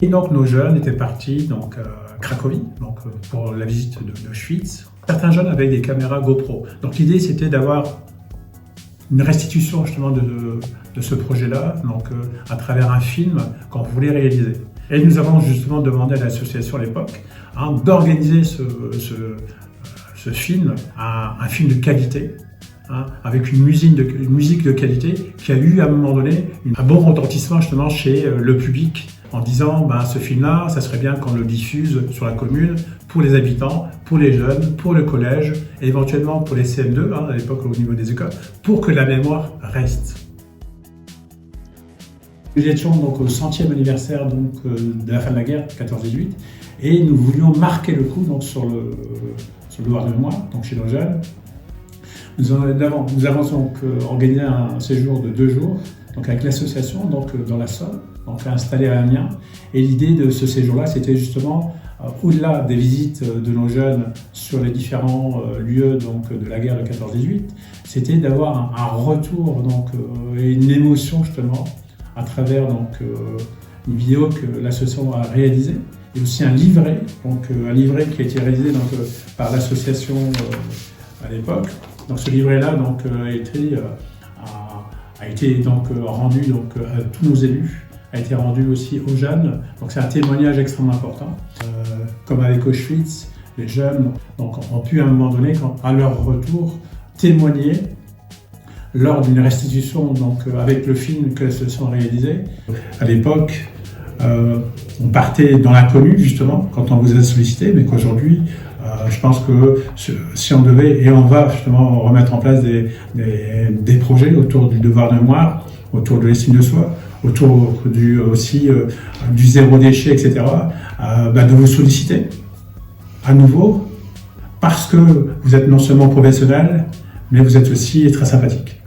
Et donc nos jeunes étaient partis donc, à Cracovie donc, pour la visite d'Auschwitz. Certains jeunes avaient des caméras GoPro. Donc l'idée c'était d'avoir une restitution justement de ce projet-là, donc à travers un film qu'on voulait réaliser. Et nous avons justement demandé à l'association à l'époque d'organiser ce film, un film de qualité, avec une musique de qualité qui a eu à un moment donné un bon retentissement justement chez le public en disant ce film-là, ça serait bien qu'on le diffuse sur la commune pour les habitants, pour les jeunes, pour le collège et éventuellement pour les CM2 à l'époque au niveau des écoles, pour que la mémoire reste. Nous étions donc au 100e anniversaire donc, de la fin de la guerre, 14-18, et nous voulions marquer le coup donc, sur le devoir de mémoire, donc chez nos jeunes. Nous avons donc organisé un séjour de 2 jours donc avec l'association donc, dans la Somme, donc installée à Amiens. Et l'idée de ce séjour-là, c'était justement, au-delà des visites de nos jeunes sur les différents lieux donc, de la guerre de 14-18, c'était d'avoir un retour donc, et une émotion justement à travers donc, une vidéo que l'association a réalisée. Et aussi un livret qui a été réalisé donc, par l'association à l'époque. Donc ce livret-là donc, a été donc, rendu donc, à tous nos élus, a été rendu aussi aux jeunes. Donc c'est un témoignage extrêmement important. Comme avec Auschwitz, les jeunes donc, ont pu à un moment donné, à leur retour, témoigner lors d'une restitution donc, avec le film que l'association a réalisé. À l'époque, on partait dans l'inconnu justement quand on vous a sollicité, mais qu'aujourd'hui, je pense que si on devait, et on va justement remettre en place des projets autour du devoir de mémoire, autour de l'estime de soi, autour aussi du zéro déchet, etc., de vous solliciter à nouveau, parce que vous êtes non seulement professionnel, mais vous êtes aussi très sympathique.